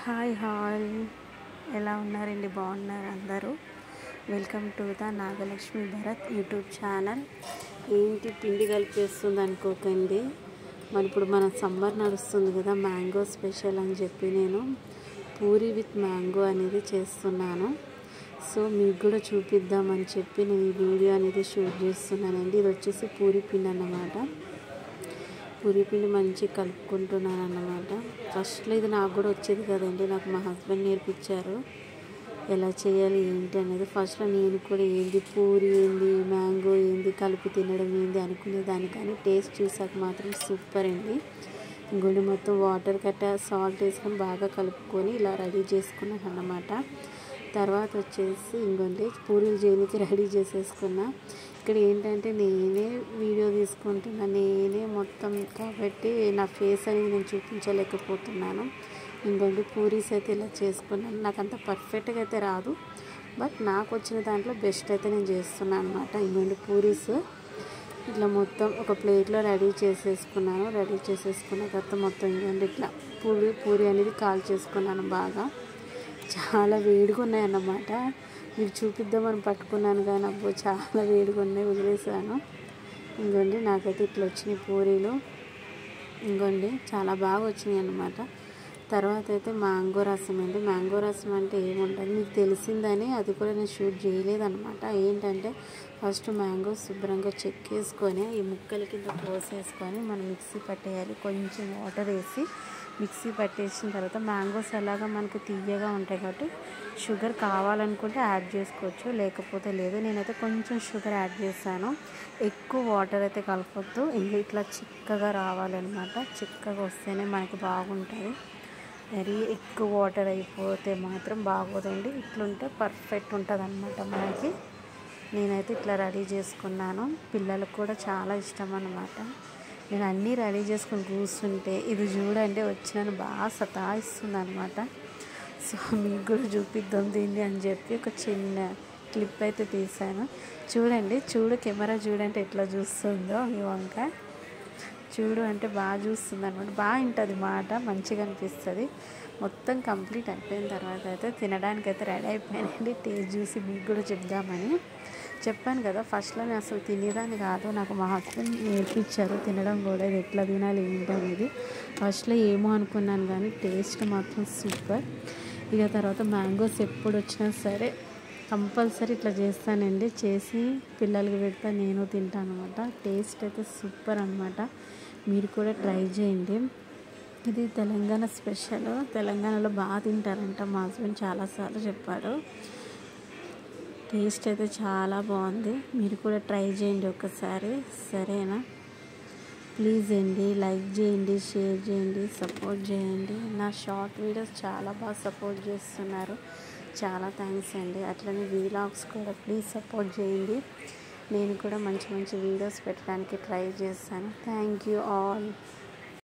Hi hi, ఎలా ఉన్నారండి? బాగున్నారు అందరూ? Welcome to the Nagalakshmi Bharat YouTube channel. ఏంటి పిండి కలిపేస్తుంది అనుకోకండి. మరి ఇప్పుడు మన సమ్మర్ నడుస్తుంది కదా, మ్యాంగో స్పెషల్ అని చెప్పి నేను పూరి విత్ మ్యాంగో అనేది చేస్తున్నాను. సో మీకు కూడా చూపిద్దామని చెప్పి నేను ఈ వీడియో అనేది షూట్ చేస్తున్నానండి. ఇది వచ్చేసి పూరి పిండి అన్నమాట. పూరి పిండి మంచిగా కలుపుకుంటున్నాను అన్నమాట. ఫస్ట్లో ఇది నాకు కూడా వచ్చేది కదండి, నాకు మా హస్బెండ్ నేర్పించారు ఎలా చేయాలి ఏంటి అనేది. ఫస్ట్లో నేను కూడా ఏంది పూరి ఏంది మ్యాంగో ఏంది కలిపి తినడం ఏంది అనుకునేదాన్ని, కానీ టేస్ట్ చూసాక మాత్రం సూపర్ అండి. ఇంకొంచెం మొత్తం వాటర్ కట్ట సాల్ట్ వేసుకొని బాగా కలుపుకొని ఇలా రెడీ చేసుకున్నాను అన్నమాట. తర్వాత వచ్చేసి ఇంకొంటే పూరీలు చేయడానికి రెడీ చేసేసుకున్నా. ఇక్కడ ఏంటంటే నేనే వీడియో తీసుకుంటున్నా, నేనే మొత్తం, కాబట్టి నా ఫేస్ అనేది నేను చూపించలేకపోతున్నాను. ఇంకొంటే పూరీస్ అయితే ఇలా చేసుకున్నాను. నాకు అంత పర్ఫెక్ట్గా అయితే రాదు, బట్ నాకు వచ్చిన దాంట్లో బెస్ట్ అయితే నేను చేస్తున్నాను అనమాట. ఇంకొంటే పూరీస్ ఇట్లా మొత్తం ఒక ప్లేట్లో రెడీ చేసేసుకున్నాను. రెడీ చేసేసుకున్న తర్వాత మొత్తం ఇంకొంటే ఇట్లా పూరి అనేది కాల్ చేసుకున్నాను. బాగా చాలా వేడిగా ఉన్నాయన్నమాట. మీకు చూపిద్దామని పట్టుకున్నాను కానీ అబ్బో చాలా వేడిగా ఉన్నాయి, వదిలేసాను. ఇంకోండి నాకైతే ఇట్లా వచ్చినాయి పూరీలు. ఇంకోండి చాలా బాగా వచ్చినాయి అన్నమాట. తర్వాత అయితే మ్యాంగో రసం అండి. మ్యాంగో రసం అంటే ఏముంటుంది మీకు తెలిసిందని అది కూడా నేను షూట్ చేయలేదన్నమాట. ఏంటంటే ఫస్ట్ మ్యాంగో శుభ్రంగా చెక్కేసుకొని ఈ ముక్కల కింద పోసేసుకొని మనం మిక్సీ పట్టేయాలి. కొంచెం వాటర్ వేసి మిక్సీ పట్టేసిన తర్వాత మ్యాంగోస్ ఎలాగా మనకు తీయగా ఉంటాయి కాబట్టి షుగర్ కావాలనుకుంటే యాడ్ చేసుకోవచ్చు, లేకపోతే లేదు. నేనైతే కొంచెం షుగర్ యాడ్ చేశాను. ఎక్కువ వాటర్ అయితే కలపొద్దు, ఇట్లా చిక్కగా రావాలన్నమాట. చిక్కగా వస్తేనే మనకి బాగుంటుంది. మరీ ఎక్కువ వాటర్ అయిపోతే మాత్రం బాగోదండి. ఇట్లుంటే పర్ఫెక్ట్ ఉంటుంది అన్నమాట మనకి. నేనైతే ఇట్లా రెడీ చేసుకున్నాను. పిల్లలకు కూడా చాలా ఇష్టం అన్నమాట. నేను అన్నీ రెడీ చేసుకొని కూర్చుంటే ఇది చూడండి వచ్చి నన్ను బాగా సతాయిస్తుంది అనమాట. సో మీకు కూడా చూపిద్దాం దీన్ని అని చెప్పి ఒక చిన్న క్లిప్ అయితే తీసాను. చూడండి, కెమెరా చూడంటే ఎట్లా చూస్తుందో మీ వంక. చూడు అంటే బాగా చూస్తుంది అనమాట. బాగా వింటుంది మాట, మంచిగా అనిపిస్తుంది. మొత్తం కంప్లీట్ అయిపోయిన తర్వాత అయితే తినడానికైతే రెడీ అయిపోయానండి. టేస్ట్ చూసి మీకు కూడా చెప్దామని చెప్పాను కదా. ఫస్ట్లో నేను అసలు తినేదాన్ని కాదు, నాకు మా హస్బెండ్ నేర్పించారు తినడం కూడా, ఇది ఎట్లా తినాలి ఏంటి అనేది. ఫస్ట్లో ఏమో అనుకున్నాను కానీ టేస్ట్ మాత్రం సూపర్. ఇక తర్వాత మ్యాంగోస్ ఎప్పుడు వచ్చినా సరే కంపల్సరీ ఇట్లా చేస్తానండి. చేసి పిల్లలకి పెడతా, నేను తింటాను అనమాట. టేస్ట్ అయితే సూపర్ అనమాట. మీరు కూడా ట్రై చేయండి. ఇది తెలంగాణ స్పెషల్. తెలంగాణలో బాగా తింటారంట, మా హస్బెండ్ చాలాసార్లు చెప్పాడు. టేస్ట్ అయితే చాలా బాగుంది. మీరు కూడా ట్రై చేయండి ఒకసారి, సరేనా? ప్లీజ్ అండి లైక్ చేయండి, షేర్ చేయండి, సపోర్ట్ చేయండి. నా షార్ట్ వీడియోస్ చాలా బాగా సపోర్ట్ చేస్తున్నారు, చాలా థ్యాంక్స్ అండి. అట్లనే వీలాగ్స్ కూడా ప్లీజ్ సపోర్ట్ చేయండి. నేను కూడా మంచి మంచి వీడియోస్ పెట్టడానికి ట్రై చేస్తాను. Thank you all.